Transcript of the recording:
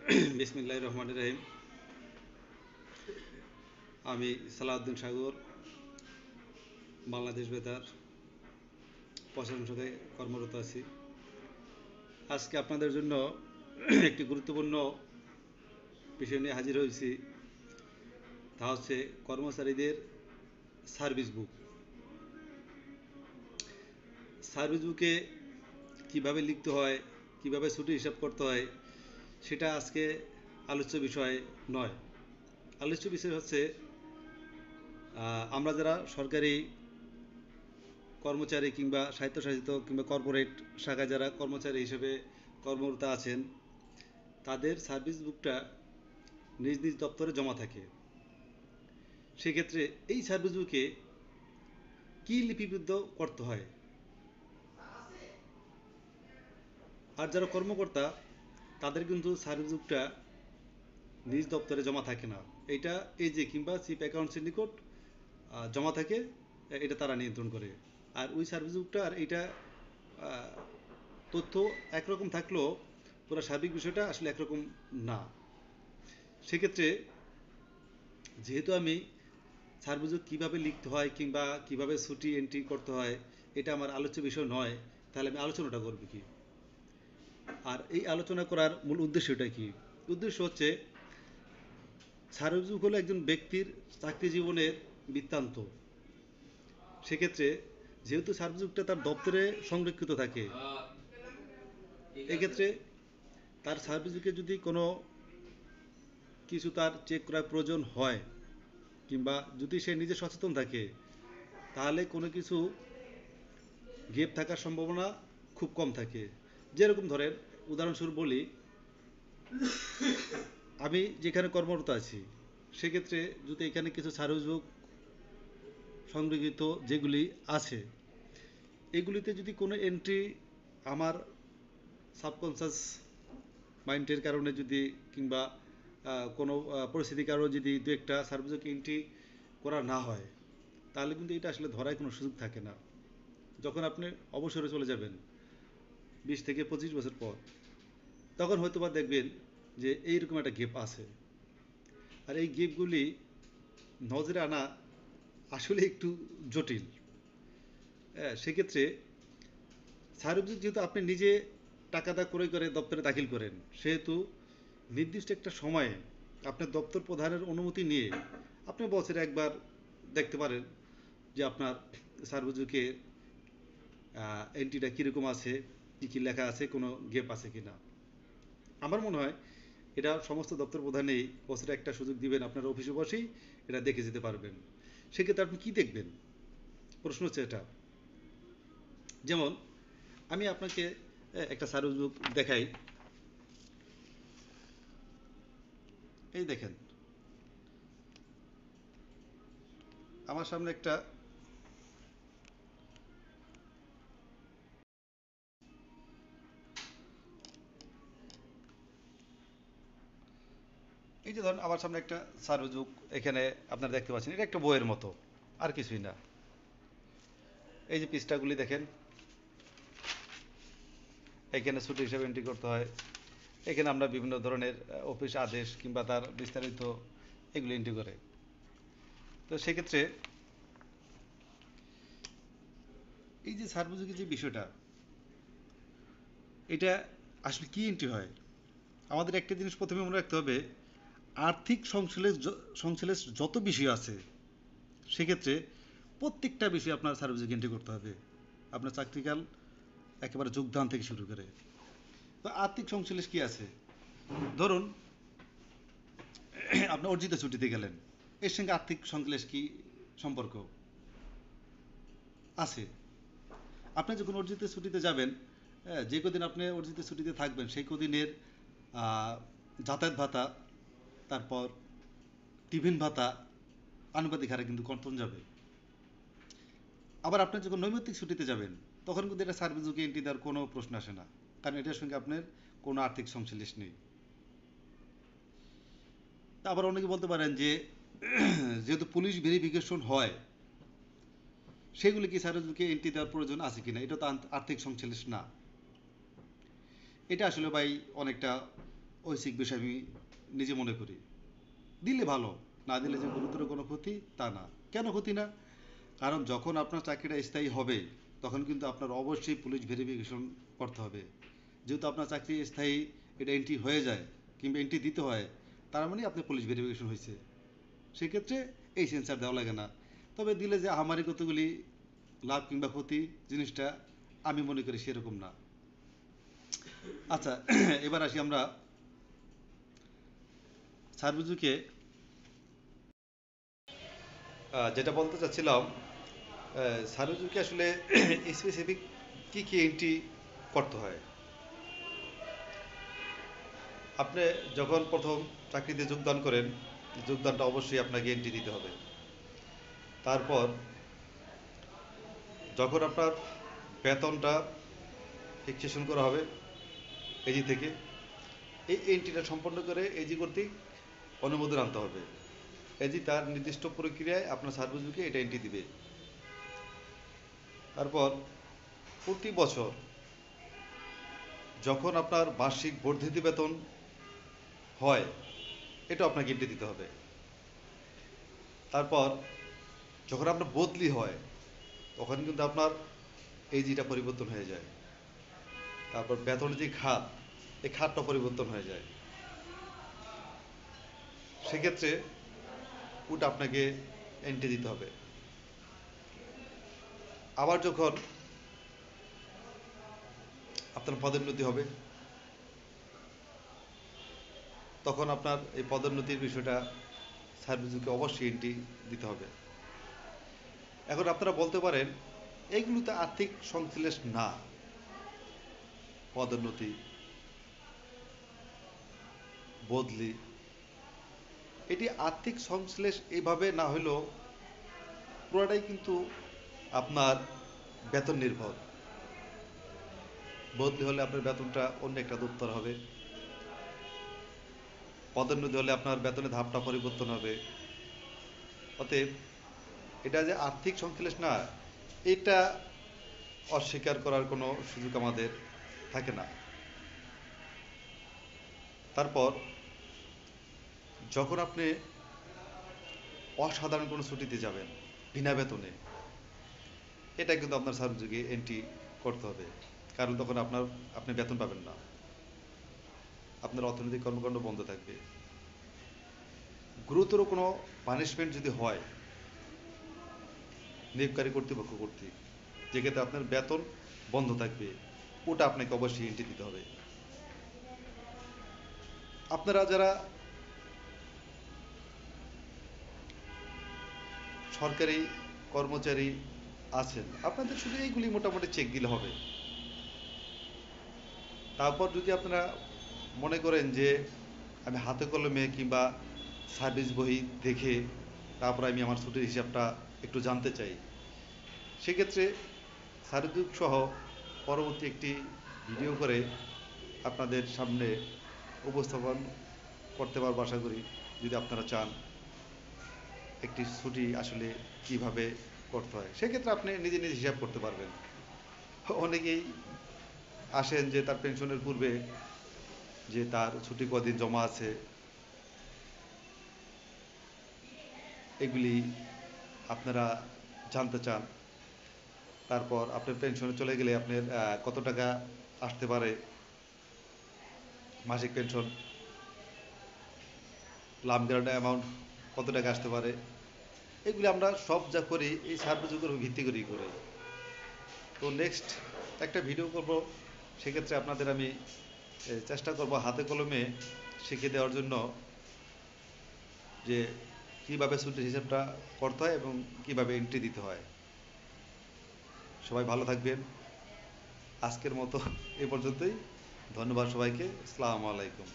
বিসমিল্লাহির রহমানির রহিম। আমি সালাউদ্দিন সাগর, বাংলাদেশ বেতার প্রশাসন সদে কর্মরত আছি। আজকে আপনাদের জন্য একটি গুরুত্বপূর্ণ বিষয় নিয়ে হাজির হয়েছি। তা হচ্ছে কর্মচারীদের সার্ভিস বুক। সার্ভিস বুকে কীভাবে লিখতে হয়, কীভাবে ছুটি হিসাব করতে হয়, সেটা আজকে আলোচ্য বিষয় নয়। আলোচ্য বিষয় হচ্ছে আমরা যারা সরকারি কর্মচারী কিংবা স্বায়ত্তশাসিত কিংবা কর্পোরেট শাখায় যারা কর্মচারী হিসেবে কর্মরত আছেন, তাদের সার্ভিস বুকটা নিজ নিজ দপ্তরে জমা থাকে। সেক্ষেত্রে এই সার্ভিস বুকে কী লিপিবদ্ধ করতে হয়, আর যারা কর্মকর্তা তাদের কিন্তু সার্ভিস বুকটা নিজ দপ্তরে জমা থাকে না। এটা এজে কিংবা চিফ অ্যাকাউন্টসের নিকট জমা থাকে। এটা তারা নিয়ন্ত্রণ করে। আর ওই সার্ভিস বুকটা আর এইটা তথ্য একরকম থাকলেও পুরো সার্বিক বিষয়টা আসলে একরকম না। সেক্ষেত্রে যেহেতু আমি সার্ভিস বুক কীভাবে লিখতে হয় কিংবা কীভাবে ছুটি এন্ট্রি করতে হয় এটা আমার আলোচ্য বিষয় নয়, তাহলে আমি আলোচনাটা করব কি? আর এই আলোচনা করার মূল উদ্দেশ্যটা কি? উদ্দেশ্য হচ্ছে সার্ভিস বুক হলো একজন ব্যক্তির চাকরি জীবনের বৃত্তান্ত। সেক্ষেত্রে যেহেতু সার্ভিস বুকটা তার দপ্তরে সংরক্ষিত থাকে, এক্ষেত্রে তার সার্ভিস বুকে যদি কোনো কিছু তার চেক করার প্রয়োজন হয় কিংবা যদি সে নিজে সচেতন থাকে, তাহলে কোনো কিছু গেপ থাকার সম্ভাবনা খুব কম থাকে। যেরকম ধরেন, উদাহরণস্বরূপ বলি, আমি যেখানে কর্মরত আছি সেক্ষেত্রে যদি এখানে কিছু সার্ভিস বুক সংরক্ষিত যেগুলি আছে, এগুলিতে যদি কোনো এন্ট্রি আমার সাবকনসিয়াস মাইন্ডের কারণে যদি কিংবা কোনো পরিস্থিতির কারণে যদি দু একটা সার্ভিস বুক এন্ট্রি করা না হয়, তাহলে কিন্তু এটা আসলে ধরার কোনো সুযোগ থাকে না। যখন আপনি অবসরে চলে যাবেন 20 থেকে 25 বছর পর, তখন হয়তো বা দেখবেন যে এইরকম একটা গেপ আছে। আর এই গেপগুলি নজরে আনা আসলে একটু জটিল। সেক্ষেত্রে সার্ভিস যেহেতু আপনি নিজে টাকা দা ক্রয় করে দপ্তরে দাখিল করেন, সেহেতু নির্দিষ্ট একটা সময়ে আপনার দপ্তর প্রধানের অনুমতি নিয়ে আপনি বছরে একবার দেখতে পারেন যে আপনার সার্ভিস বুকে এন্ট্রিটা কীরকম আছে, কী কী লেখা আছে, কোনো গেপ আছে কি না। আমার মনে হয় এটা সমস্ত দপ্তর প্রধানেই বছরে একটা সুযোগ দিবেন, আপনার অফিসে বসেই এটা দেখে যেতে পারবেন। সেক্ষেত্রে আপনি কী দেখবেন? প্রশ্ন হচ্ছে এটা। যেমন আমি আপনাকে একটা সার্ভিস বুক দেখাই। এই দেখেন, আমার সামনে একটা এই যে ধরুন আমার সামনে একটা সার্ভিস বুক এখানে আপনারা দেখতে পাচ্ছেন, এটা একটা বইয়ের মতো, আর কিছুই না। এই যে পৃষ্ঠাগুলি দেখেন, এখানে ছুটি হিসাবে এন্ট্রি করতে হয়। এখানে আমরা বিভিন্ন ধরনের অফিস আদেশ কিংবা তার বিস্তারিত এগুলো এন্ট্রি করে। তো সেক্ষেত্রে এই যে সার্ভিস বুকের যে বিষয়টা, এটা আসলে কি এন্ট্রি হয়? আমাদের একটা জিনিস প্রথমে মনে রাখতে হবে, আর্থিক সংশ্লেষ যত বিষয় আছে সেক্ষেত্রে প্রত্যেকটা বিষয় আপনার সার্ভিস বুকে এন্ট্রি করতে হবে, আপনার চাকরিকাল একেবারে যোগদান থেকে শুরু করে। তো আর্থিক সংশ্লেষ কি আছে? ধরুন আপনি অর্জিত ছুটিতে গেলেন, এর সঙ্গে আর্থিক সংশ্লেষ কি সম্পর্ক আছে? আপনি যখন অর্জিত ছুটিতে যাবেন, যে কদিন আপনি অর্জিত ছুটিতে থাকবেন সেই কদিনের যাতায়াত ভাতা, তারপর টিফিন ভাতা আনুপাতিক হারে কিন্তু কর্তন যাবে। আবার আপনি যখন নৈমিত্তিক ছুটিতে যাবেন, তখন কিন্তু এটা সার্ভিস বুকে এন্ট্রি দেওয়ার কোনো প্রশ্ন আসে না, কারণ এটার সঙ্গে আপনার কোনো আর্থিক সংশ্লেষ নেই। আবার অনেকে বলতে পারেন যে যেহেতু পুলিশ ভেরিফিকেশন হয়, সেগুলি কি সার্ভিস বুকে এন্ট্রি দেওয়ার প্রয়োজন আছে কিনা? এটা তো আর্থিক সংশ্লেষ না। এটা আসলে ভাই অনেকটা ঐচ্ছিক বিষয় আমি নিজে মনে করি। দিলে ভালো, না দিলে যে গুরুতর কোনো ক্ষতি তা না। কেন ক্ষতি না? কারণ যখন আপনার চাকরিটা স্থায়ী হবে তখন কিন্তু আপনার অবশ্যই পুলিশ ভেরিফিকেশন করতে হবে। যেহেতু আপনার চাকরি স্থায়ী, এটা এন্ট্রি হয়ে যায় কিংবা এন্ট্রি দিতে হয়, তার মানে আপনার পুলিশ ভেরিফিকেশন হয়েছে। সেক্ষেত্রে এই সেন্সার দেওয়া লাগে না। তবে দিলে যে আমারই কতগুলি লাভ কিংবা ক্ষতি, জিনিসটা আমি মনে করি সেরকম না। আচ্ছা, এবার আসি আমরা সার্বজুকে যেটা বলতে চাচ্ছিলাম, সার্বজুকে আসলে স্পেসিফিক কী কী এন্ট্রি করতে হয়। আপনি যখন প্রথম চাকরিতে যোগদান করেন, যোগদানটা অবশ্যই আপনাকে এন্ট্রি দিতে হবে। তারপর যখন আপনার বেতনটা ফিক্সেশন করা হবে এজি থেকে, এই এন্ট্রিটা সম্পন্ন করে এজি কর্তৃক অনুমোদন আনতে হবে। এজি তার নির্দিষ্ট প্রক্রিয়ায় আপনার সার্ভিসবুকে এটা এন্ট্রি দিবে। তারপর প্রতি বছর যখন আপনার বার্ষিক বর্ধিত বেতন হয়, এটা আপনাকে এন্ট্রি দিতে হবে। তারপর যখন আপনার বদলি হয় তখন কিন্তু আপনার এজিটা পরিবর্তন হয়ে যায়। তারপর বেতনের যে খাত, এই খাতটা পরিবর্তন হয়ে যায়। সেক্ষেত্রে ওটা আপনাকে এন্ট্রি দিতে হবে। আবার যখন আপনার পদোন্নতি হবে তখন আপনার এই পদোন্নতির বিষয়টা সার্ভিসকে অবশ্যই এন্ট্রি দিতে হবে। এখন আপনারা বলতে পারেন এইগুলো তো আর্থিক সংশ্লেষ না, পদোন্নতি, বদলি, এটি আর্থিক সংশ্লেষ এইভাবে না হলেও পুরোটাই কিন্তু আপনার বেতন নির্ভর। বদলি হলে আপনার বেতনটা অন্য একটা দপ্তর হবে, পদোন্নতি হলে আপনার বেতনের ধাপটা পরিবর্তন হবে। অতএব এটা যে আর্থিক সংশ্লেষ না, এটা অস্বীকার করার কোনো সুযোগ আমাদের থাকে না। তারপর যখন আপনি অসাধারণ কোনো ছুটিতে যাবেন বিনা বেতনে, এটা কিন্তু আপনার সার্ভিসে এন্ট্রি করতে হবে। কারণ তখন আপনি বেতন পাবেন না, আপনার অর্থনৈতিক কর্মকাণ্ড বন্ধ থাকবে। গুরুতর কোনো পানিশমেন্ট যদি হয় নিয়োগকারী কর্তৃপক্ষ কর্তৃক, যেক্ষেত্রে আপনার বেতন বন্ধ থাকবে, ওটা আপনাকে অবশ্যই এন্ট্রি দিতে হবে। আপনারা যারা সরকারি কর্মচারী আছেন, আপনাদের শুধু এইগুলি মোটামুটি চেক দিলে হবে। তারপর যদি আপনারা মনে করেন যে আমি হাতে কলমে কিংবা সার্ভিস বই দেখে তারপর আমি আমার ছুটির হিসাবটা একটু জানতে চাই, সেক্ষেত্রে সার্ভিস সহ পরবর্তী একটি ভিডিও করে আপনাদের সামনে উপস্থাপন করতে পারবো আশা করি, যদি আপনারা চান একটি ছুটি আসলে কিভাবে করতে হয়। সেক্ষেত্রে আপনি নিজে নিজে হিসাব করতে পারবেন। অনেকেই আসেন যে তার পেনশনের পূর্বে যে তার ছুটি কদিন জমা আছে, এগুলি আপনারা জানতে চান। তারপর আপনার পেনশনে চলে গেলে আপনার কত টাকা আসতে পারে মাসিক পেনশন, লাম গ্রান্ট অ্যামাউন্ট কত টাকা আসতে পারে, এগুলি আমরা সব যা করি এই সার্ভিসের উপর ভিত্তি করেই করি। তো নেক্সট একটা ভিডিও করব, সেক্ষেত্রে আপনাদের আমি চেষ্টা করব হাতে কলমে শিখিয়ে দেওয়ার জন্য যে কীভাবে ছুটির হিসাবটা করতে হয় এবং কীভাবে এন্ট্রি দিতে হয়। সবাই ভালো থাকবেন। আজকের মতো এ পর্যন্তই। ধন্যবাদ সবাইকে। আসসালামু আলাইকুম।